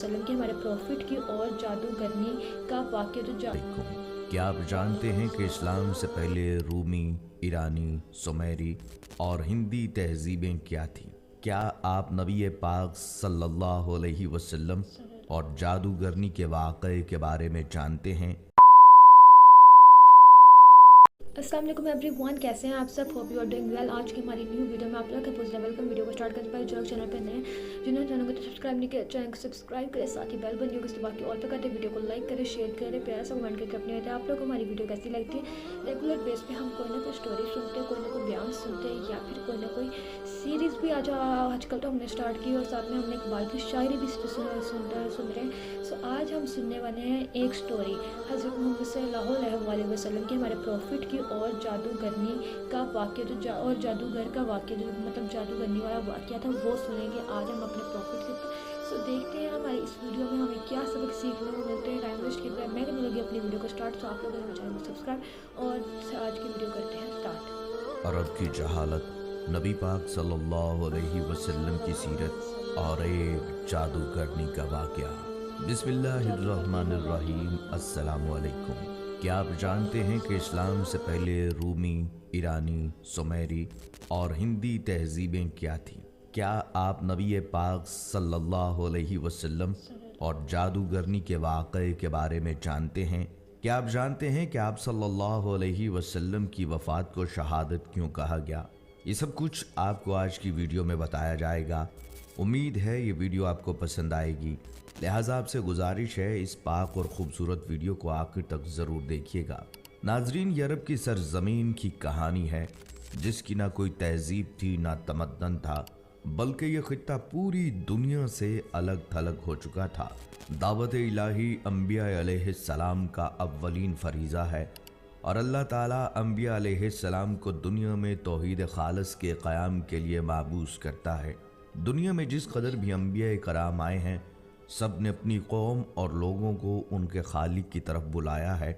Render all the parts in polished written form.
वसल्लम के हमारे प्रॉफिट की और जादूगरनी का वाक़या क्या आप जानते हैं कि इस्लाम से पहले रूमी, ईरानी, सुमेरी और हिंदी तहजीबें क्या थीं? क्या आप नबी पाक सल्लल्लाहु अलैहि वसल्लम और जादूगरनी के वाक़ये के बारे में जानते हैं? अस्सलाम वालेकुम एवरीवन, कैसे हैं आप सब? Hope you are doing well. आज की हमारी न्यू वीडियो में आप लोग का पुलिस लेवल का वीडियो को स्टार्ट करने पर जो लोग चैनल पर नए जिन्होंने चैनल को सब्सक्राइब नहीं किया चैनल को सब्सक्राइब करें, साथ ही बेल बन जाएगी उसके बाकी ऑल पे करते वीडियो को लाइक करें, शेयर करें, प्यारा सा कमेंट करके अपने आप लोग को हमारी वीडियो कैसी लगती है। रेगुलर बेस पे हम कोई ना कोई स्टोरी सुनते हैं, कोई ना कोई बयान सुनते हैं या फिर कोई ना कोई सीरीज़ भी आजकल तो हमने स्टार्ट की और साथ में हमने इकबाल की शायरी भी सुन रहे हैं। सो आज हम सुनने वाले हैं एक स्टोरी हज़रत मोहम्मद सल्लल्लाहु अलैहि वसल्लम के हमारे प्रॉफिट की और जादूगरनी का वाक़या और जादूगर का वाक़या जो मतलब जादूगरनी वाला वाक़या था वो सुनेंगे आज हम अपने प्रॉफिट के ऊपर। सो देखते हैं हमारी इस वीडियो में हमें क्या सबक सीखने को मिलते हैं। टाइम वेस्ट के मैं करने लगी अपनी वीडियो को स्टार्ट। तो आप लोग मेरे चैनल को सब्सक्राइब और आज की वीडियो करते हैं स्टार्ट। अरब की जहालत, नबी पाक सल्लल्लाहु अलैहि वसल्लम की सीरत और एक जादूगरनी का वाक़या। बिस्मिल्लाहिर्रहमानिर्रहीम। अस्सलामु अलैकुम। क्या आप जानते हैं कि इस्लाम से पहले रूमी, ईरानी, सुमेरी और हिंदी तहजीबें क्या थीं? क्या आप नबी पाक सल्लल्लाहु अलैहि वसल्लम और जादूगरनी के वाक़ये के बारे में जानते हैं? क्या आप जानते हैं कि आप सल्लल्लाहु अलैहि वसल्लम की वफ़ात को शहादत क्यों कहा गया? ये सब कुछ आपको आज की वीडियो में बताया जाएगा। उम्मीद है ये वीडियो आपको पसंद आएगी, लिहाजा आपसे गुजारिश है इस पाक और ख़ूबसूरत वीडियो को आखिर तक ज़रूर देखिएगा। नाजरीन, ये अरब की सरज़मीन की कहानी है जिसकी ना कोई तहजीब थी ना तमद्दन था, बल्कि ये खित्ता पूरी दुनिया से अलग थलग हो चुका था। दावत इलाही अंबिया अलैहिस्सलाम का अव्वलीन फरीज़ा है और अल्लाह ताला अंबिया अलैहिस्सलाम को दुनिया में तौहीद खालिस के क़याम के लिए माबूस करता है। दुनिया में जिस कदर भी अंबिया कराम आए हैं, सब ने अपनी कौम और लोगों को उनके खालिक की तरफ बुलाया है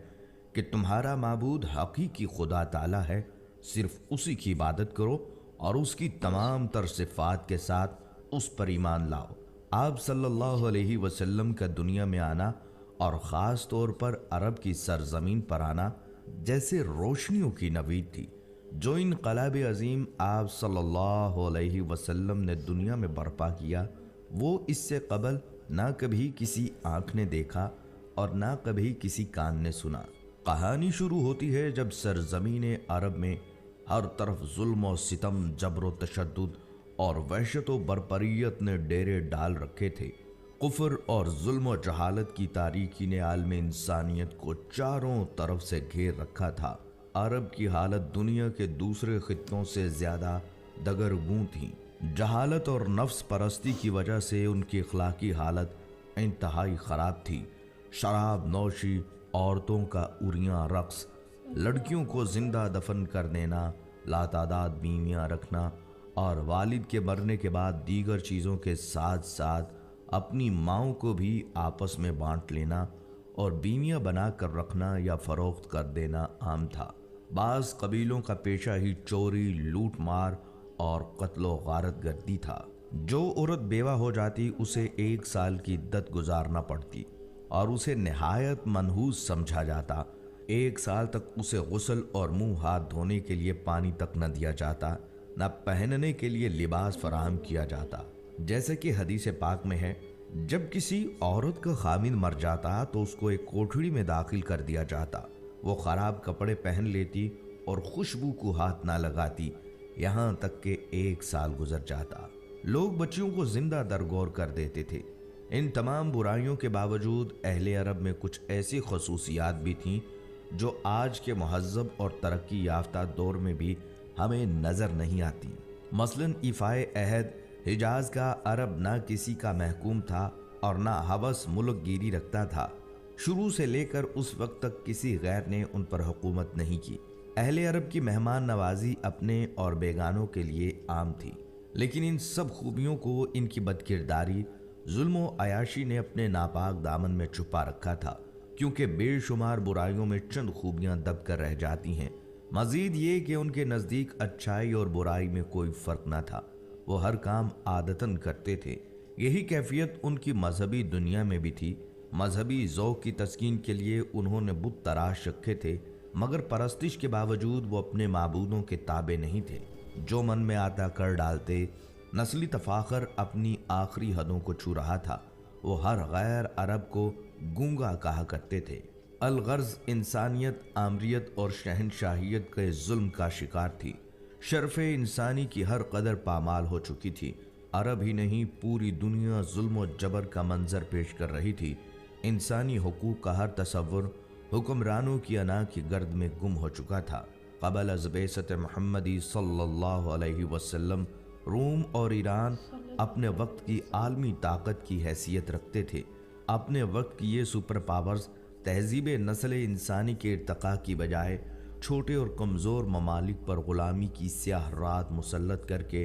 कि तुम्हारा माबूद हकीकी खुदा ताला है, सिर्फ उसी की इबादत करो और उसकी तमाम तर सिफ़ात के साथ उस पर ईमान लाओ। आप सल्लल्लाहु अलैहि वसल्लम का दुनिया में आना और ख़ास तौर पर अरब की सरज़मीन पर आना जैसे रोशनियों की नवीद थी। जो इनक़लाब अज़ीम आप सल्लल्लाहु अलैहि वसल्लम ने दुनिया में बर्पा किया, वो इससे कबल ना कभी किसी आँख ने देखा और ना कभी किसी कान ने सुना। कहानी शुरू होती है जब सरज़मीन अरब में हर तरफ जुल्म और सितम, जबर व तशद्दुद और वहशत व बरपरियत ने डेरे डाल रखे थे। कुफ्र और जुल्म और जहालत की तारीकी ने आलम इंसानियत को चारों तरफ से घेर रखा था। अरब की हालत दुनिया के दूसरे खित्तों से ज़्यादा दगरगूं थी। जहालत और नफ्स परस्ती की वजह से उनकी अखलाकी हालत इंतहाई ख़राब थी। शराब नौशी, औरतों का उरियां रक्स, लड़कियों को जिंदा दफन कर देना, लातादाद बीवियाँ रखना और वालिद के मरने के बाद दीगर चीज़ों के साथ साथ अपनी माओं को भी आपस में बांट लेना और बीवियाँ बना कर रखना या फ़रोख्त कर देना आम था। बाज़ कबीलों का पेशा ही चोरी, लूट मार और कत्लो गारत गर्दी था। जो औरत बेवा हो जाती उसे 1 साल की इद्दत गुजारना पड़ती और उसे नहायत मनहूस समझा जाता। 1 साल तक उसे गुस्ल और मुंह हाथ धोने के लिए पानी तक न दिया जाता, न पहनने के लिए लिबास फराहम किया जाता। जैसे कि हदीस पाक में है, जब किसी औरत का खामिन मर जाता तो उसको एक कोठड़ी में दाखिल कर दिया जाता। वो ख़राब कपड़े पहन लेती और खुशबू को हाथ ना लगाती, यहाँ तक कि 1 साल गुजर जाता। लोग बच्चियों को जिंदा दरगोर कर देते थे। इन तमाम बुराइयों के बावजूद अहले अरब में कुछ ऐसी खसूसियात भी थीं जो आज के महज़्ज़ब और तरक्की याफ्ता दौर में भी हमें नज़र नहीं आती। मसलन इफ़ाए अहद, हिजाज का अरब ना किसी का महकूम था और ना हवस मुल्क गिरी रखता था। शुरू से लेकर उस वक्त तक किसी गैर ने उन पर हुकूमत नहीं की। अहले अरब की मेहमान नवाजी अपने और बेगानों के लिए आम थी, लेकिन इन सब खूबियों को इनकी बदकिरदारी, जुल्म व अयाशी ने अपने नापाक दामन में छुपा रखा था, क्योंकि बेशुमार बुराइयों में चंद खूबियां दब कर रह जाती हैं। मजीद ये कि उनके नज़दीक अच्छाई और बुराई में कोई फ़र्क न था। वो हर काम आदतन करते थे, यही कैफियत उनकी मजहबी दुनिया में भी थी। मजहबी ज़ौक़ की तस्कीन के लिए उन्होंने बुत तराश रखे थे, मगर परस्तिश के बावजूद वो अपने माबूदों के ताबे नहीं थे। जो मन में आता कर डालते। नस्ली तफाखर अपनी आखिरी हदों को छू रहा था। वो हर गैर अरब को गूंगा कहा करते थे। अलगर्ज इंसानियत, आमरियत और शहनशाहियत के जुल्म का शिकार थी। शर्फ़े इंसानी की हर कदर पामाल हो चुकी थी। अरब ही नहीं, पूरी दुनिया जुल्म और जबर का मंजर पेश कर रही थी। इंसानी हुकूक का हर तसव्वुर हुक्मरानों की अना की गर्द में गुम हो चुका था। क़बल अज़ बेसत मुहम्मदी सल्लल्लाहु अलैहि वसल्लम रोम और ईरान अपने वक्त की आलमी ताकत की हैसियत रखते थे। अपने वक्त की ये सुपर पावर्स तहजीब नस्ल इंसानी के इर्तका की बजाय छोटे और कमज़ोर ममालिक पर ग़ुलामी की स्याह रात मुसल्लत करके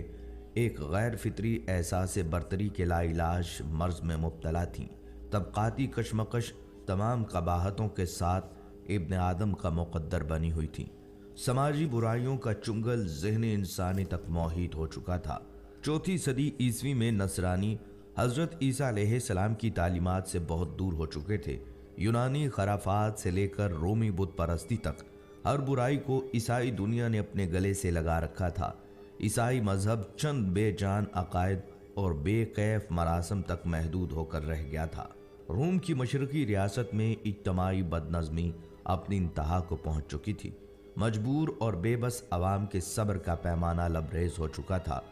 एक गैर फितरी एहसास बरतरी के लाइलाज मर्ज में मुब्तला थीं। तबक़ाती कशमकश तमाम कबाहतों के साथ इब्न आदम का मुक़द्दर बनी हुई थी। समाजी बुराइयों का चुंगल ज़हन इंसानी तक मोहित हो चुका था। चौथी सदी ईस्वी में नसरानी हज़रत ईसा अलैहिस्सलाम की तालीमात से बहुत दूर हो चुके थे। यूनानी खराफात से लेकर रोमी बुत परस्ती तक हर बुराई को ईसाई दुनिया ने अपने गले से लगा रखा था। ईसाई मजहब चंद बेजान अकायद और बेकैफ मरासम तक महदूद होकर रह गया था। रोम की मशरकी रियासत में इज्तमाई बदनज़मी अपनी इंतहा को पहुँच चुकी थी। मजबूर और बेबस अवाम के सब्र का पैमाना लबरेज हो चुका था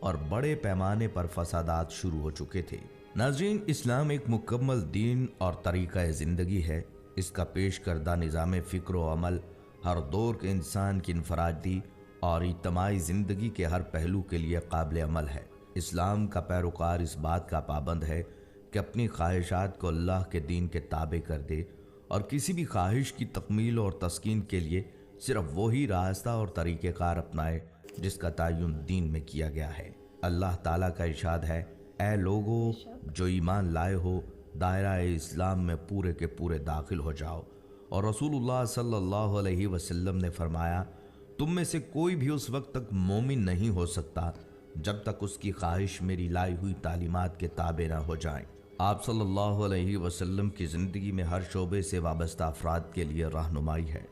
और बड़े पैमाने पर फसादात शुरू हो चुके थे। नाज़रीन, इस्लाम एक मुकम्मल दीन और तरीक़ा ज़िंदगी है। इसका पेश करदा निज़ाम फ़िक्र व अमल हर दौर के इंसान की इनफरादी और इज्तमाई ज़िंदगी के हर पहलू के लिए काबिल अमल है। इस्लाम का पैरोकार इस बात का पाबंद है कि अपनी ख्वाहिशात को अल्लाह के दीन के ताबे कर दे और किसी भी ख्वाहिश की तकमील और तस्कीन के लिए सिर्फ वही रास्ता और तरीक़ेकार अपनाए जिसका तयन दीन में किया गया है। अल्लाह ताला का इरशाद है, ऐ लोगो जो ईमान लाए हो, दायरा इस्लाम में पूरे के पूरे दाखिल हो जाओ। और रसूलुल्लाह सल्लल्लाहु अलैहि वसल्लम ने फरमाया, तुम में से कोई भी उस वक्त तक मोमिन नहीं हो सकता जब तक उसकी ख्वाहिश मेरी लाई हुई तालीमात के ताबे ना हो जाए। आप सल्लल्लाहु अलैहि वसल्लम की ज़िंदगी में हर शोबे से वाबस्ता अफराद के लिए रहनुमाई है।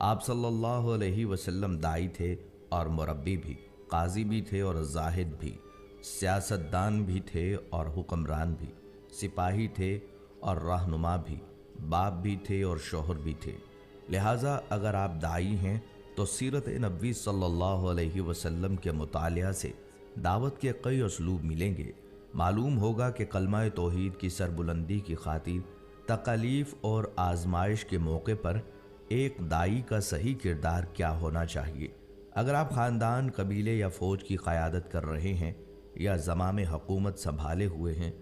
आप सल्लल्लाहु अलैहि वसल्लम दाई थे और मुरब्बी भी, काजी भी थे और जाहिद भी, सियासतदान भी थे और हुक्मरान भी, सिपाही थे और रहनुमा भी, बाप भी थे और शोहर भी थे। लिहाजा अगर आप दाई हैं तो सीरत नबी सल्लल्लाहु अलैहि वसल्लम के मुतालिया से दावत के कई उसलूब मिलेंगे। मालूम होगा कि कलमा तौहीद की सरबुलंदी की खातिर तकलीफ़ और आजमाइश के मौके पर एक दाई का सही किरदार क्या होना चाहिए। अगर आप ख़ानदान, कबीले या फ़ौज की क़यादत कर रहे हैं या ज़माम हुकूमत संभाले हुए हैं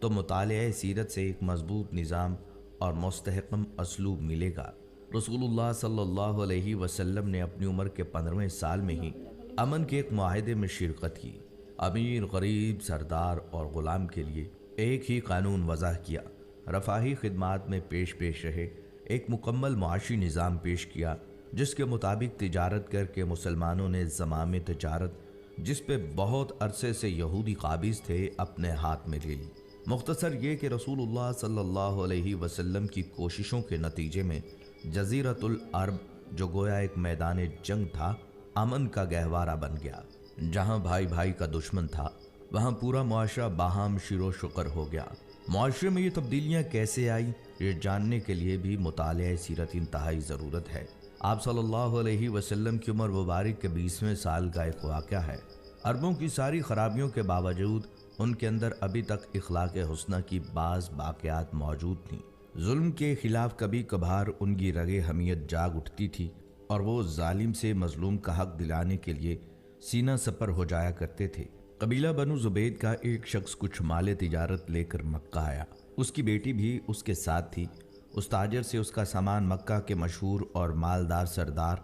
तो मुतालिया सीरत से एक मजबूत निज़ाम और मुस्तहकम असलूब मिलेगा। रसूलुल्लाह सल्लल्लाहु अलैहि वसल्लम ने अपनी उम्र के 15वें साल में ही अमन के एक मुआहदे में शिरकत की। अमीर, गरीब, सरदार और ग़ुलाम के लिए एक ही कानून वज़ा किया। रफ़ाही खिदमात में पेश रहे एक मुकम्मल मुआशी निज़ाम पेश किया जिसके मुताबिक तिजारत करके मुसलमानों ने ज़माम तिजारत, जिस पे बहुत अरसे से यहूदी काबिज़ थे, अपने हाथ में ले ली। मुख्तसर ये कि रसूलुल्लाह सल्लल्लाहु अलैहि वसल्लम की कोशिशों के नतीजे में जज़ीरतुल अरब, जो गोया एक मैदान जंग था, अमन का गहवारा बन गया। जहाँ भाई भाई का दुश्मन था वहाँ पूरा मुआशरा बाहम शिरो शुक्र हो गया। मुआशरे में ये तब्दीलियाँ कैसे आई, ये जानने के लिए भी मुतालिया सीरत इंतहाई ज़रूरत है। आप सल्लल्लाहु अलैहि वसल्लम की उम्र मुबारक के 20वें साल का एक वाक़या है। अरबों की सारी खराबियों के बावजूद उनके अंदर अभी तक इखलाक हुस्ना की बाज़ बाक़ियात मौजूद थीं। जुल्म के ख़िलाफ़ कभी कभार उनकी रगे हमियत जाग उठती थी और वो जालिम से मज़लूम का हक़ दिलाने के लिए सीना सपर हो जाया करते थे। कबीला बनु ज़ुबैद का एक शख्स कुछ माल तिजारत लेकर मक्का आया। उसकी बेटी भी उसके साथ थी। उस ताजर से उसका सामान मक्का के मशहूर और मालदार सरदार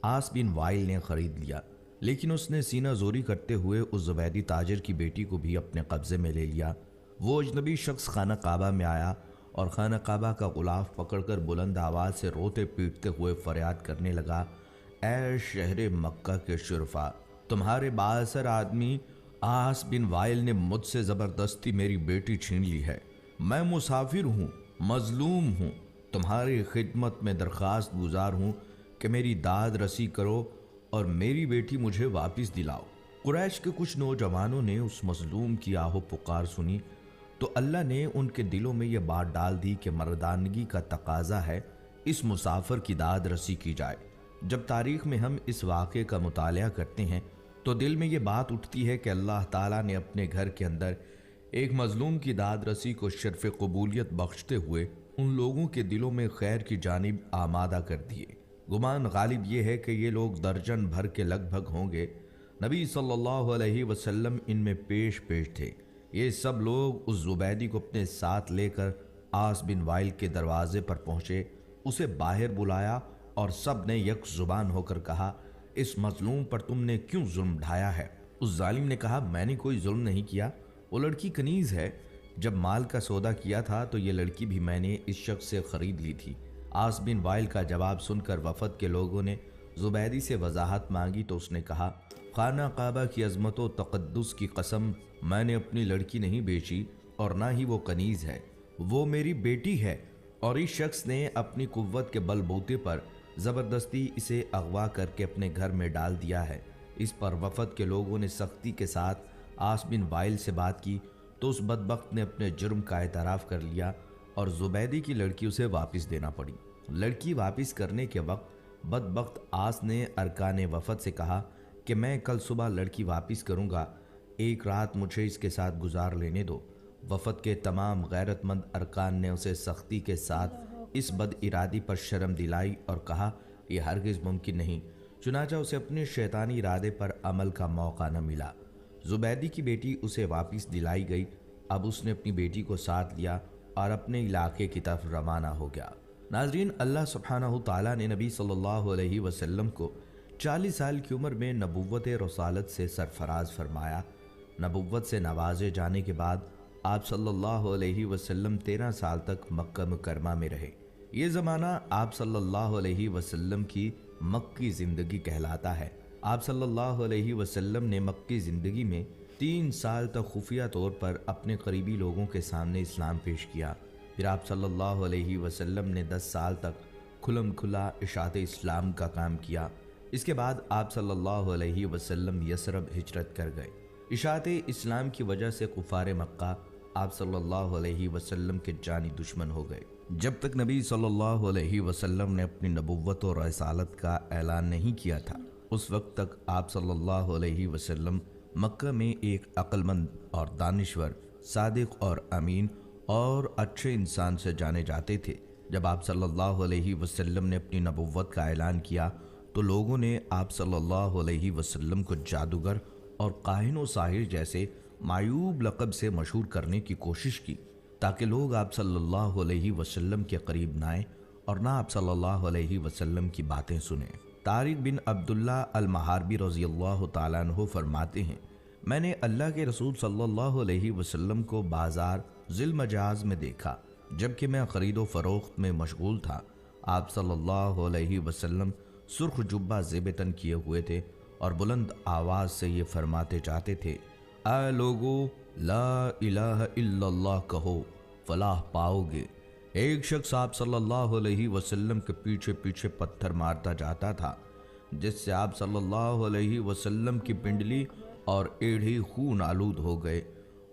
आस बिन वाइल ने ख़रीद लिया, लेकिन उसने सीना जोरी करते हुए उस ज़ुबैदी ताजर की बेटी को भी अपने कब्ज़े में ले लिया। वो अजनबी शख्स खाना काबा में आया और खाना काबा का गुलाफ पकड़कर बुलंद आवाज़ से रोते पीटते हुए फरियाद करने लगा, ऐ शहर मक्का के शुरफा, तुम्हारे बासर आदमी आस बिन वाइल ने मुझसे ज़बरदस्ती मेरी बेटी छीन ली है। मैं मुसाफिर हूँ, मजलूम हूँ, तुम्हारी खिदमत में दरख्वास्त गुजार हूँ कि मेरी दाद रसी करो और मेरी बेटी मुझे वापस दिलाओ। कुरैश के कुछ नौजवानों ने उस मजलूम की आहो पुकार सुनी तो अल्लाह ने उनके दिलों में यह बात डाल दी कि मर्दानगी का तकाजा है इस मुसाफिर की दाद रसी की जाए। जब तारीख़ में हम इस वाक़े का मुतालिया करते हैं तो दिल में ये बात उठती है कि अल्लाह ताला ने अपने घर के अंदर एक मजलूम की दाद रसी को शर्फ़ कबूलियत बख्शते हुए उन लोगों के दिलों में खैर की जानिब आमादा कर दिए। गुमान गालिब ये है कि ये लोग दर्जन भर के लगभग होंगे। नबी सल्लल्लाहु अलैहि वसल्लम इनमें पेश थे। ये सब लोग उस ज़ुबैदी को अपने साथ लेकर आस बिन वाइल के दरवाजे पर पहुँचे, उसे बाहर बुलाया और सब ने यक ज़ुबान होकर कहा, इस मजलूम पर तुमने क्यों जुल्म ढाया है? उस जालिम ने कहा, मैंने कोई जुल्म नहीं किया, वो लड़की कनीज़ है। जब माल का सौदा किया था तो ये लड़की भी मैंने इस शख्स से ख़रीद ली थी। आस बिन वाइल का जवाब सुनकर वफ़द के लोगों ने ज़ुबैदी से वजाहत मांगी तो उसने कहा, खाना काबा की अज़मत व तक़द्दुस की कसम, मैंने अपनी लड़की नहीं बेची और ना ही वो कनीज़ है, वो मेरी बेटी है और इस शख्स ने अपनी कुव्वत के बलबूते पर ज़बरदस्ती इसे अगवा करके अपने घर में डाल दिया है। इस पर वफ़द के लोगों ने सख्ती के साथ आस बिन वाइल से बात की तो उस बदबख्त ने अपने जुर्म का एतराफ़ कर लिया और ज़ुबैदी की लड़की उसे वापस देना पड़ी। लड़की वापस करने के वक्त बदबख्त आस ने अरकान वफ़द से कहा कि मैं कल सुबह लड़की वापस करूँगा, एक रात मुझे इसके साथ गुजार लेने दो। वफ़द के तमाम गैरतमंद अरकान ने उसे सख्ती के साथ इस बद इरादी पर शर्म दिलाई और कहा, यह हरगिज़ मुमकिन नहीं। चुनाचा उसे अपने शैतानी इरादे पर अमल का मौका न मिला। ज़ुबैदी की बेटी उसे वापस दिलाई गई। अब उसने अपनी बेटी को साथ लिया और अपने इलाके की तरफ रवाना हो गया। नाज़रीन, अल्लाह सुब्हानहू तआला ने नबी सल्लल्लाहु अलैहि वसल्लम को 40 साल की उम्र में नबुव्वत रसालत से सरफराज फरमाया। नबुव्वत से नवाजे जाने के बाद आप सल्लल्लाहु अलैहि वसल्लम 13 साल तक मक्का मुकरमा में रहे। ये ज़माना आप सल्लल्लाहु अलैहि वसल्लम की मक्की ज़िंदगी कहलाता है। आप सल्लल्लाहु अलैहि वसल्लम ने मक्की ज़िंदगी में 3 साल तक खुफिया तौर पर अपने करीबी लोगों के सामने इस्लाम पेश किया। फिर आप सल्लल्लाहु अलैहि वसल्लम ने 10 साल तक खुलम खुला इशात इस्लाम का काम किया। इसके बाद आप सल्लल्लाहु अलैहि वसल्लम यसरब हिजरत कर गए। इशात इस्लाम की वजह से कुफार मक्का आप सल्लल्लाहु अलैहि वसल्लम के जानी दुश्मन हो गए। जब तक नबी सल्लल्लाहु अलैहि वसल्लम ने अपनी नबुव्वत और रिसालत का ऐलान नहीं किया था, उस वक्त तक आप सल्लल्लाहु अलैहि वसल्लम मक्का में एक अक्लमंद और दानिश्वर, सादिक और अमीन और अच्छे इंसान से जाने जाते थे। जब आप सल्लल्लाहु अलैहि वसल्लम ने अपनी नबुव्वत का ऐलान किया तो लोगों ने आप सल्लल्लाहु अलैहि वसल्लम को जादूगर और काहिन व साहिर जैसे मायूब लक़ब से मशहूर करने की कोशिश की ताकि लोग आप सल्लल्लाहु अलैहि वसल्लम के करीब ना आए और ना आप सल्लल्लाहु अलैहि वसल्लम की बातें सुने। तारिक बिन अब्दुल्ला अल-महारबी रज़ियल्लाहु ताला अन्हु फरमाते हैं, मैंने अल्लाह के रसूल सल्लल्लाहु अलैहि वसल्लम को बाज़ार ज़िल मजाज में देखा। जबकि मैं ख़रीदो फ़रोख्त में मशगूल था। आप सल्लल्लाहु अलैहि वसल्लम सुर्ख जुब्बा ज़ेबतन किए हुए थे और बुलंद आवाज़ से ये फरमाते जाते थे, आ लोगो ला इलाहा इल्लल्लाह कहो फलाह पाओगे। एक शख्स आप सल्लल्लाहु अलैहि वसल्लम के पीछे पीछे पत्थर मारता जाता था, जिससे आप सल्लल्लाहु अलैहि वसल्लम की पिंडली और एड़ी खून आलूद हो गए।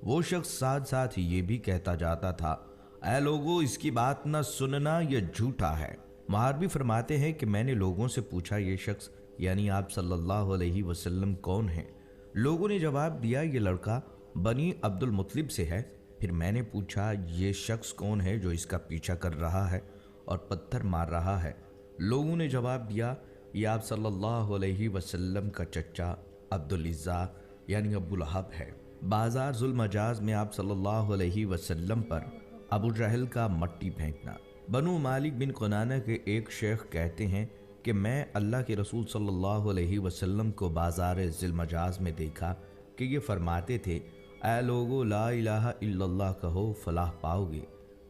वो शख्स साथ साथ ये भी कहता जाता था, ऐ लोगो इसकी बात न सुनना, यह झूठा है। महारबी फरमाते हैं कि मैंने लोगों से पूछा, ये शख्स यानी आप सल्लल्लाहु अलैहि वसल्लम कौन है? लोगों ने जवाब दिया, ये लड़का बनी अब्दुल मुत्तलिब से है। फिर मैंने पूछा, ये शख्स कौन है जो इसका पीछा कर रहा है और पत्थर मार रहा है? लोगों ने जवाब दिया, ये आप सल्लल्लाहु अलैहि वसल्लम का चचा अब्दुल इज़्ज़ा यानी अबू लहब है। बाज़ार ज़ुल मजाज में आप सल्लल्लाहु अलैहि वसल्लम पर अबू जहल का मट्टी फेंकना। बनु मालिक बिन कुनाना के एक शेख कहते हैं कि मैं अल्लाह के रसूल सल्लल्लाहु अलैहि वसल्लम को बाज़ार ज़िल मजाज में देखा कि ये फरमाते थे, ऐ लोगो ला इलाहा इल्लल्लाह कहो फलाह पाओगे।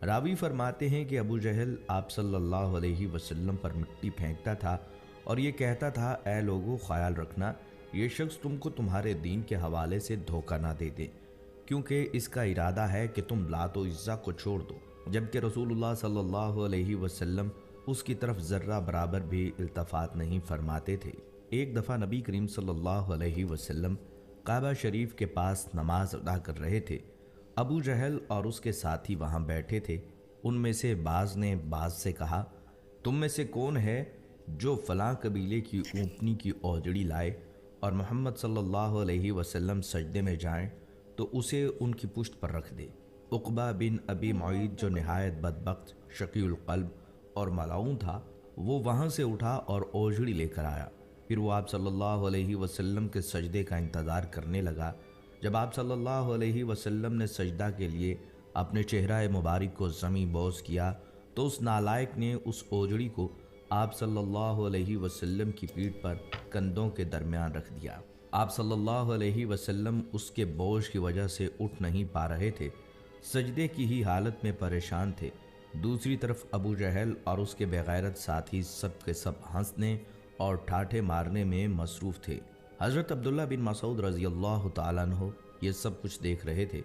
रावी फरमाते हैं कि अबू जहल आप सल्लल्लाहु अलैहि वसल्लम पर मिट्टी फेंकता था और ये कहता था, ऐ लोगो ख्याल रखना یہ شخص تم کو تمہارے دین کے حوالے سے دھوکہ نہ دے دے، کیونکہ اس کا ارادہ ہے کہ تم لات و عزا کو چھوڑ دو، جبکہ رسول اللہ صلی اللہ علیہ وسلم اس کی طرف ذرہ برابر بھی التفات نہیں فرماتے تھے۔ ایک دفعہ نبی کریم صلی اللہ علیہ وسلم کعبہ شریف کے پاس نماز ادا کر رہے تھے۔ ابو جہل اور اس کے ساتھی وہاں بیٹھے تھے۔ ان میں سے بعض نے بعض سے کہا، تم میں سے کون ہے جو فلاں قبیلے کی اونٹنی کی اوجڑی لائے اور محمد صلی اللہ علیہ وسلم سجدے میں جائیں تو اسے ان کی پشت پر رکھ دے۔ عقبہ بن ابی معیط جو نہایت بدبخت، شقی القلب اور ملعون تھا، وہ وہاں سے اٹھا اور اوجڑی لے کر آیا۔ پھر وہ آپ صلی اللہ علیہ وسلم کے سجدے کا انتظار کرنے لگا۔ جب آپ صلی اللہ علیہ وسلم نے سجدہ کے لیے اپنے چہرہ مبارک کو زمین بوس کیا تو اس نالائق نے اس اوجڑی کو آپ صلی اللہ علیہ وسلم کی پیٹھ پر کندھوں کے درمیان رکھ دیا۔ آپ صلی اللہ علیہ وسلم اس کے بوجھ کی وجہ سے اٹھ نہیں پا رہے تھے، سجدے کی ہی حالت میں پریشان تھے۔ دوسری طرف ابو جہل اور اس کے بغیرت ساتھی سب کے سب ہنسنے اور ٹھاٹھے مارنے میں مصروف تھے۔ حضرت عبداللہ بن مسعود رضی اللہ تعالیٰ عنہ یہ سب کچھ دیکھ رہے تھے،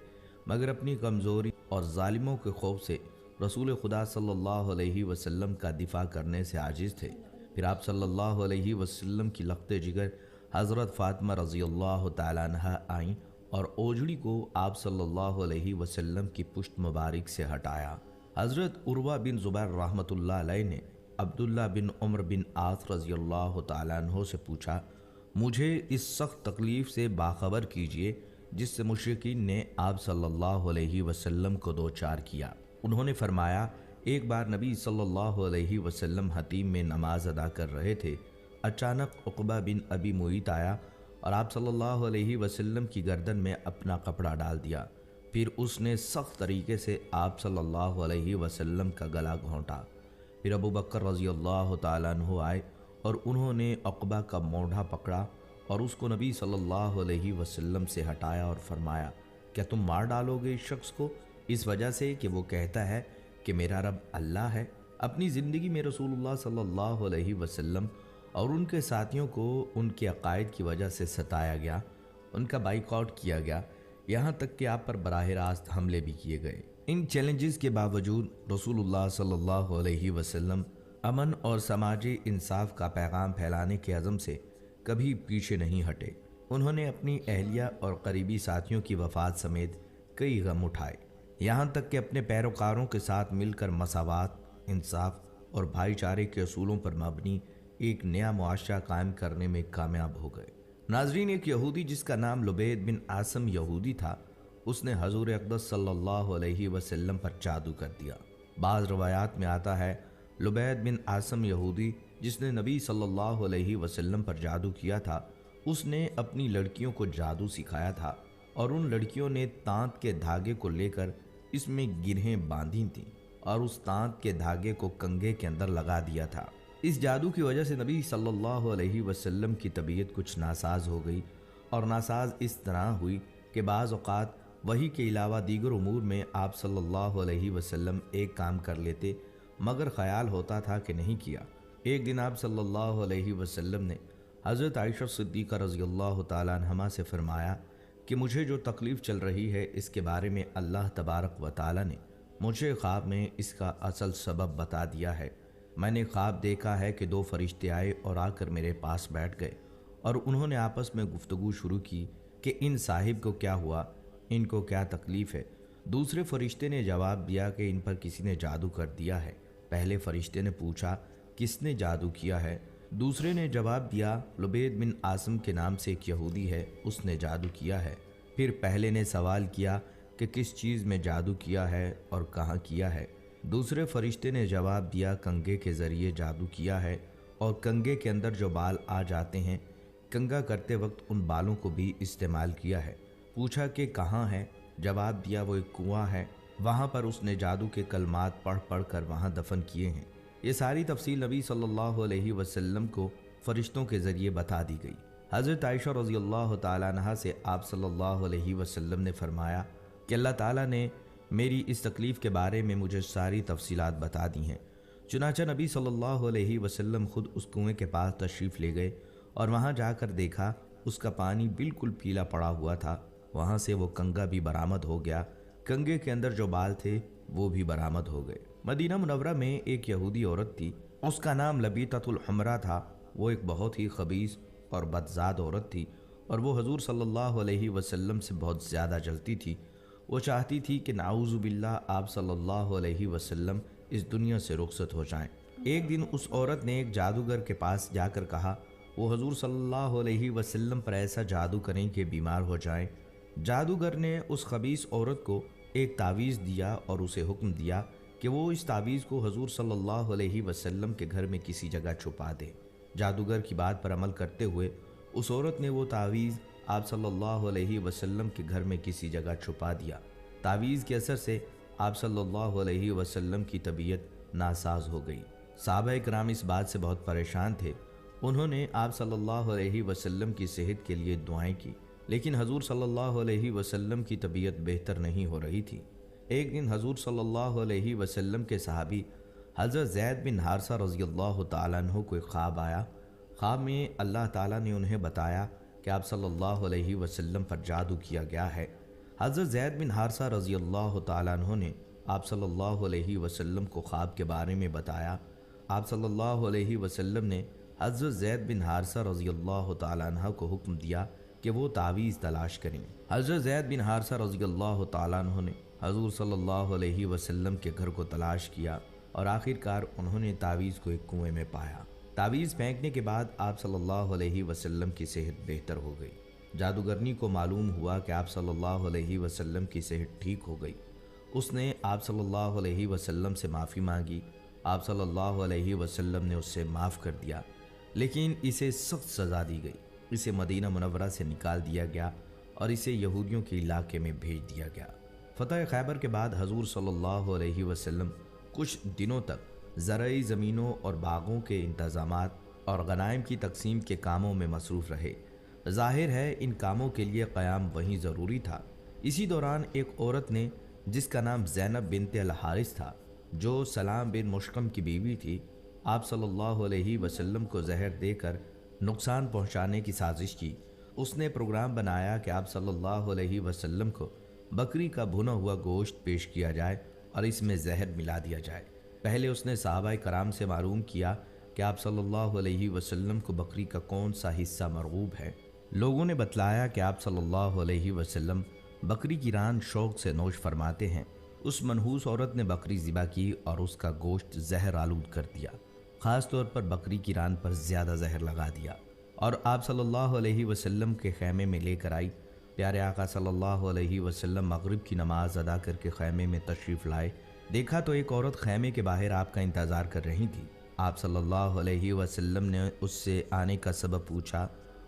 مگر اپنی کمزوری اور ظالموں کے خوف سے رسول خدا صلی اللہ علیہ وسلم کا دفاع کرنے سے عاجز تھے۔ پھر آپ صلی اللہ علیہ وسلم کی لخت جگر حضرت فاطمہ رضی اللہ تعالیٰ عنہ آئیں اور اوجڑی کو آپ صلی اللہ علیہ وسلم کی پشت مبارک سے ہٹایا۔ حضرت عروہ بن زبیر رحمۃ اللہ علیہ نے عبداللہ بن عمر بن عاص رضی اللہ تعالیٰ عنہ سے پوچھا، مجھے اس سخت تکلیف سے باخبر کیجیے جس سے مشرکین نے آپ صلی اللہ علیہ وسلم کو دوچار کیا۔ انہوں نے فرمایا، ایک بار نبی صلی اللہ علیہ وسلم حتیم میں نماز ادا کر رہے تھے، اچانک عقبہ بن ابی معیط آیا اور آپ صلی اللہ علیہ وسلم کی گردن میں اپنا کپڑا ڈال دیا۔ پھر اس نے سخت طریقے سے آپ صلی اللہ علیہ وسلم کا گلا گھونٹا۔ پھر ابو بکر رضی اللہ تعالیٰ عنہ آئے اور انہوں نے عقبہ کا موڈھا پکڑا اور اس کو نبی صلی اللہ علیہ وسلم سے ہٹایا اور فرمایا، کیا تم مار ڈالو گے اس شخص کو اس وجہ سے کہ وہ کہتا ہے کہ میرا رب اللہ ہے؟ اپنی زندگی میں رسول اللہ صلی اللہ علیہ وسلم اور ان کے ساتھیوں کو ان کے عقائد کی وجہ سے ستایا گیا، ان کا بائیکاٹ کیا گیا، یہاں تک کہ آپ پر براہ راست حملے بھی کیے گئے۔ ان چیلنجز کے باوجود رسول اللہ صلی اللہ علیہ وسلم امن اور سماجی انصاف کا پیغام پھیلانے کے عزم سے کبھی پیچھے نہیں ہٹے۔ انہوں نے اپنی اہلیہ اور قریبی ساتھیوں کی وفات سمیت کئی غم اٹھائے، یہاں تک کہ اپنے پیروکاروں کے ساتھ مل کر مساوات، انصاف اور بھائی چارے کے اصولوں پر مبنی ایک نیا معاشرہ قائم کرنے میں کامیاب ہو گئے۔ ناظرین، ایک یہودی جس کا نام لبید بن عاصم یہودی تھا، اس نے حضور اقدس صلی اللہ علیہ وسلم پر جادو کر دیا۔ بعض روایات میں آتا ہے لبید بن عاصم یہودی جس نے نبی صلی اللہ علیہ وسلم پر جادو کیا تھا، اس نے اپنی لڑکیوں کو جادو سکھایا تھا اور ان لڑکیوں نے تانت کے دھاگے کو لے کر اس میں گرہیں باندھی تھیں اور اس تانت کے دھاگے کو کنگھے کے اندر لگا دیا تھا۔ اس جادو کی وجہ سے نبی صلی اللہ علیہ وسلم کی طبیعت کچھ ناساز ہو گئی، اور ناساز اس طرح ہوئی کہ بعض اوقات وحی کے علاوہ دیگر امور میں آپ صلی اللہ علیہ وسلم ایک کام کر لیتے مگر خیال ہوتا تھا کہ نہیں کیا۔ ایک دن آپ صلی اللہ علیہ وسلم نے حضرت عائشہ صدیقہ رضی اللہ تعالیٰ عنہما سے فرمایا کہ مجھے جو تکلیف چل رہی ہے اس کے بارے میں اللہ تبارک و تعالیٰ نے مجھے خواب میں اس کا اصل سبب بتا دیا ہے۔ میں نے خواب دیکھا ہے کہ دو فرشتے آئے اور آ کر میرے پاس بیٹھ گئے اور انہوں نے آپس میں گفتگو شروع کی کہ ان صاحب کو کیا ہوا، ان کو کیا تکلیف ہے۔ دوسرے فرشتے نے جواب دیا کہ ان پر کسی نے جادو کر دیا ہے۔ پہلے فرشتے نے پوچھا کس نے جادو کیا ہے؟ دوسرے نے جواب دیا لبید بن عاصم کے نام سے ایک یہودی ہے، اس نے جادو کیا ہے۔ پھر پہلے نے سوال کیا کہ کس چیز میں جادو کیا ہے اور کہاں کیا ہے؟ دوسرے فرشتے نے جواب دیا کنگھے کے ذریعے جادو کیا ہے اور کنگھے کے اندر جو بال آ جاتے ہیں کنگھا کرتے وقت ان بالوں کو بھی استعمال کیا ہے۔ پوچھا کہ کہاں ہے؟ جواب دیا وہ ایک کنواں ہے، وہاں پر اس نے جادو کے کلمات پڑھ پڑھ کر وہاں دفن کیے ہیں۔ یہ ساری تفصیل نبی صلی اللہ علیہ وسلم کو فرشتوں کے ذریعے بتا دی گئی۔ حضرت عائشہ رضی اللہ تعالیٰ عنہا سے آپ صلی اللہ علیہ وسلم نے فرمایا کہ اللہ تعالیٰ نے میری اس تکلیف کے بارے میں مجھے ساری تفصیلات بتا دی ہیں۔ چنانچہ نبی صلی اللہ علیہ وسلم خود اس کنویں کے پاس تشریف لے گئے اور وہاں جا کر دیکھا اس کا پانی بالکل پیلا پڑا ہوا تھا، وہاں سے وہ کنگا بھی برآمد ہو گیا، کنگے کے اندر جو بال تھے وہ بھی برآمد ہو گئے۔ مدینہ منورہ میں ایک یہودی عورت تھی، اس کا نام لبیطۃ الحمرا تھا۔ وہ ایک بہت ہی خبیث اور بدذات عورت تھی اور وہ حضور صلی اللہ علیہ وسلم سے بہت زیادہ جلتی تھی۔ وہ چاہتی تھی کہ نعوذ باللہ آپ صلی اللہ علیہ وسلم اس دنیا سے رخصت ہو جائیں۔ ایک دن اس عورت نے ایک جادوگر کے پاس جا کر کہا، وہ حضور صلی اللہ علیہ وسلم پر ایسا جادو کریں کہ بیمار ہو جائیں۔ جادوگر نے اس خبیث عورت کو ایک تعویذ دیا اور اسے حکم دیا کہ وہ اس تعویذ کو حضور صلی اللہ علیہ وسلم کے گھر میں کسی جگہ چھپا دے۔ جادوگر کی بات پر عمل کرتے ہوئے اس عورت نے وہ تعویذ آپ صلی اللہ علیہ وسلم کے گھر میں کسی جگہ چھپا دیا۔ تعویذ کے اثر سے آپ صلی اللہ علیہ وسلم کی طبیعت ناساز ہو گئی۔ صحابہ کرام اس بات سے بہت پریشان تھے۔ انہوں نے آپ صلی اللہ علیہ وسلم کی صحت کے لیے دعائیں کی، لیکن حضور صلی اللہ علیہ وسلم کی طبیعت بہتر نہیں ہو رہی تھی۔ ایک دن حضور صلی اللہ علیہ وسلم کے صحابی حضرت زید بن حارثہ رضی اللہ تعالیٰ عنہ کو ایک خواب آیا۔ خواب میں اللہ تعالیٰ نے انہیں بتایا کہ آپ صلی اللہ علیہ وسلم پر جادو کیا گیا ہے۔ حضرت زید بن حارثہ رضی اللہ تعالیٰ عنہ نے آپ صلی اللہ علیہ وسلم کو خواب کے بارے میں بتایا۔ آپ صلی اللہ علیہ وسلم نے حضرت زید بن حارثہ رضی اللہ تعالیٰ عنہ کو حکم دیا کہ وہ تعویذ تلاش کریں۔ حضرت زید بن حارثہ رضی اللہ تعالیٰ عنہ نے حضور صلی اللہ علیہ وسلم کے گھر کو تلاش کیا اور آخر کار انہوں نے تعویذ کو ایک کنویں میں پایا۔ تعویذ پھینکنے کے بعد آپ صلی اللہ علیہ وسلم کی صحت بہتر ہو گئی۔ جادوگرنی کو معلوم ہوا کہ آپ صلی اللہ علیہ وسلم کی صحت ٹھیک ہو گئی۔ اس نے آپ صلی اللہ علیہ وسلم سے معافی مانگی۔ آپ صلی اللہ علیہ وسلم نے اس سے معاف کر دیا، لیکن اسے سخت سزا دی گئی۔ اسے مدینہ منورہ سے نکال دیا گیا اور اسے یہودیوں کے علاقے میں بھیج دیا گیا۔ فتح خیبر کے بعد حضور صلی اللہ علیہ وسلم کچھ دنوں تک زرعی زمینوں اور باغوں کے انتظامات اور غنائم کی تقسیم کے کاموں میں مصروف رہے۔ ظاہر ہے ان کاموں کے لیے قیام وہیں ضروری تھا۔ اسی دوران ایک عورت نے جس کا نام زینب بنت الحارث تھا، جو سلام بن مشکم کی بیوی تھی، آپ صلی اللہ علیہ وسلم کو زہر دے کر نقصان پہنچانے کی سازش کی۔ اس نے پروگرام بنایا کہ آپ صلی اللہ علیہ وسلم کو بکری کا بھنا ہوا گوشت پیش کیا جائے اور اس میں زہر ملا دیا جائے۔ پہلے اس نے صحابہ کرام سے معلوم کیا کہ آپ صلی اللہ علیہ وسلم کو بکری کا کون سا حصہ مرغوب ہے۔ لوگوں نے بتلایا کہ آپ صلی اللہ علیہ وسلم بکری کی ران شوق سے نوش فرماتے ہیں۔ اس منحوس عورت نے بکری ذبح کی اور اس کا گوشت زہر آلود کر دیا، خاص طور پر بکری کی ران پر زیادہ زہر لگا دیا اور آپ صلی اللہ علیہ وسلم کے خیمے میں لے کر آئی۔ پیارے آقا صلی اللہ علیہ وسلم مغرب کی نماز ادا کر کے خیمے میں تشریف لائے۔ دیکھا تو ایک عورت خیمے کے باہر آپ کا انتظار کر رہی تھی۔ آپ صلی اللہ علیہ وسلم نے اس سے آنے کا سبب پوچھا۔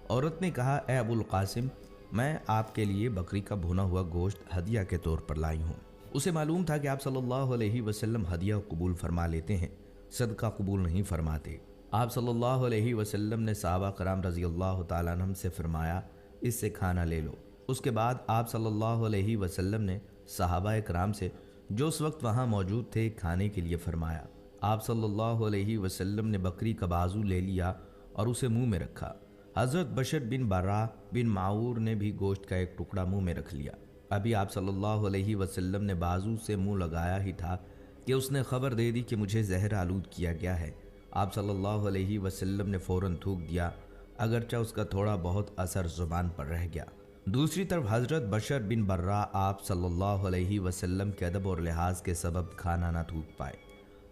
عورت نے کہا، اے ابو القاسم، میں آپ کے لیے بکری کا بھنا ہوا گوشت ہدیہ کے طور پر لائی ہوں۔ اسے معلوم تھا کہ آپ صلی اللہ علیہ وسلم ہدیہ قبول فرما لیتے ہیں، صدقہ قبول نہیں فرماتے۔ آپ صلی اللہ علیہ وسلم نے صحابہ کرام رضی اللہ تعالیٰ عنہم سے فرمایا، اس سے کھانا لے لو۔ اس کے بعد آپ صلی اللہ علیہ وسلم نے صحابہ کرام سے جو اس وقت وہاں موجود تھے کھانے کے لیے فرمایا۔ آپ صلی اللہ علیہ وسلم نے بکری کا بازو لے لیا اور اسے منہ میں رکھا۔ حضرت بشر بن برا بن معور نے بھی گوشت کا ایک ٹکڑا منہ میں رکھ لیا۔ ابھی آپ صلی اللہ علیہ وسلم نے بازو سے منہ لگایا ہی تھا کہ اس نے خبر دے دی کہ مجھے زہر آلود کیا گیا ہے۔ آپ صلی اللہ علیہ وسلم نے فوراً تھوک دیا، اگرچہ اس کا تھوڑا بہت اثر زبان پر رہ گیا۔ دوسری طرف حضرت بشر بن برا آپ صلی اللہ علیہ وسلم کے ادب اور لحاظ کے سبب کھانا نہ تھوک پائے،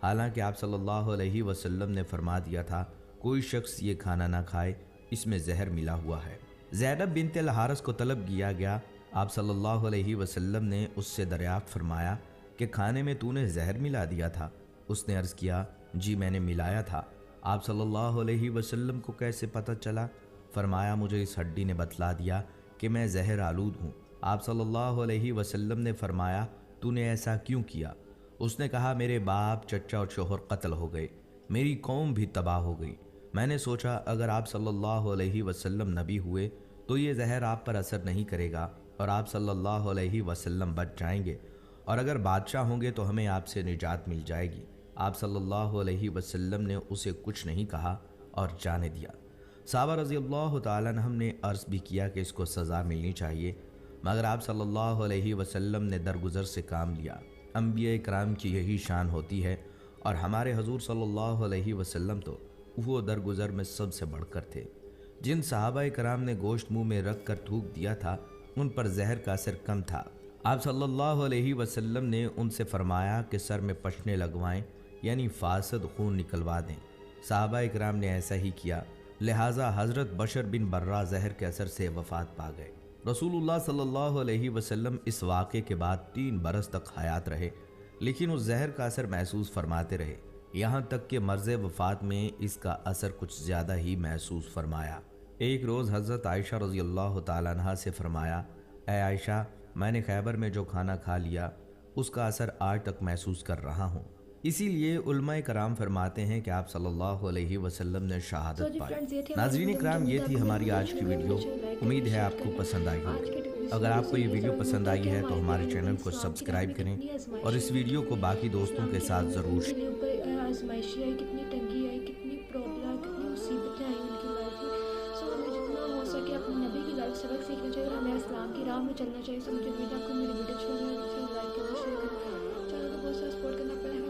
حالانکہ آپ صلی اللہ علیہ وسلم نے فرما دیا تھا کوئی شخص یہ کھانا نہ کھائے، اس میں زہر ملا ہوا ہے۔ زینب بنت الحارث کو طلب کیا گیا۔ آپ صلی اللہ علیہ وسلم نے اس سے دریافت فرمایا کہ کھانے میں تو نے زہر ملا دیا تھا؟ اس نے عرض کیا، جی میں نے ملایا تھا۔ آپ صلی اللہ علیہ وسلم کو کیسے پتہ چلا؟ فرمایا، مجھے اس ہڈی نے بتلا دیا کہ میں زہر آلود ہوں۔ آپ صلی اللہ علیہ وسلم نے فرمایا، تو نے ایسا کیوں کیا؟ اس نے کہا، میرے باپ، چچا اور شوہر قتل ہو گئے، میری قوم بھی تباہ ہو گئی۔ میں نے سوچا اگر آپ صلی اللہ علیہ وسلم نبی ہوئے تو یہ زہر آپ پر اثر نہیں کرے گا اور آپ صلی اللہ علیہ وسلم بچ جائیں گے، اور اگر بادشاہ ہوں گے تو ہمیں آپ سے نجات مل جائے گی۔ آپ صلی اللہ علیہ وسلم نے اسے کچھ نہیں کہا اور جانے دیا۔ صحابہ رضی اللہ تعالیٰ عنہم نے عرض بھی کیا کہ اس کو سزا ملنی چاہیے، مگر آپ صلی اللہ علیہ وسلم نے درگزر سے کام لیا۔ انبیاء کرام کی یہی شان ہوتی ہے، اور ہمارے حضور صلی اللہ علیہ وسلم تو وہ درگزر میں سب سے بڑھ کر تھے۔ جن صحابہ کرام نے گوشت منہ میں رکھ کر تھوک دیا تھا ان پر زہر کا اثر کم تھا۔ آپ صلی اللہ علیہ وسلم نے ان سے فرمایا کہ سر میں پشنے لگوائیں، یعنی فاسد خون نکلوا دیں۔ صحابہ کرام نے ایسا ہی کیا، لہٰذا حضرت بشر بن برہ زہر کے اثر سے وفات پا گئے۔ رسول اللہ صلی اللہ علیہ وسلم اس واقعے کے بعد 3 برس تک حیات رہے، لیکن اس زہر کا اثر محسوس فرماتے رہے، یہاں تک کہ مرض وفات میں اس کا اثر کچھ زیادہ ہی محسوس فرمایا۔ ایک روز حضرت عائشہ رضی اللہ تعالیٰ عنہ سے فرمایا، اے عائشہ، میں نے خیبر میں جو کھانا کھا لیا اس کا اثر آج تک محسوس کر رہا ہوں۔ اسی لیے علماء کرام فرماتے ہیں کہ آپ صلی اللہ علیہ وسلم نے شہادت پائی۔ ناظرین کرام، یہ تھی ہماری آج کی ویڈیو، امید ہے آپ کو پسند آئی ہوگی۔ اگر آپ کو یہ ویڈیو پسند آئی ہے تو ہمارے چینل کو سبسکرائب کریں اور اس ویڈیو کو باقی دوستوں کے ساتھ ضرور شیئر۔ آزمائشی آئی، کتنی تنگی آئی، کتنی پرابلم، کتنی مصیبتیں آئی ان کی لائف میں۔ سو ہمیں جتنا ہو سکے اپنے نبی کی لائف سبق سیکھنا چاہیے اور ہمیں اسلام کی راہ میں چلنا چاہیے۔ سو مجھے امید ہے آپ کو میری ویڈیو اچھی لگے، لائک کریں، شیئر کریں، چینل کو بہت سارا سپورٹ کرنا پڑے گا۔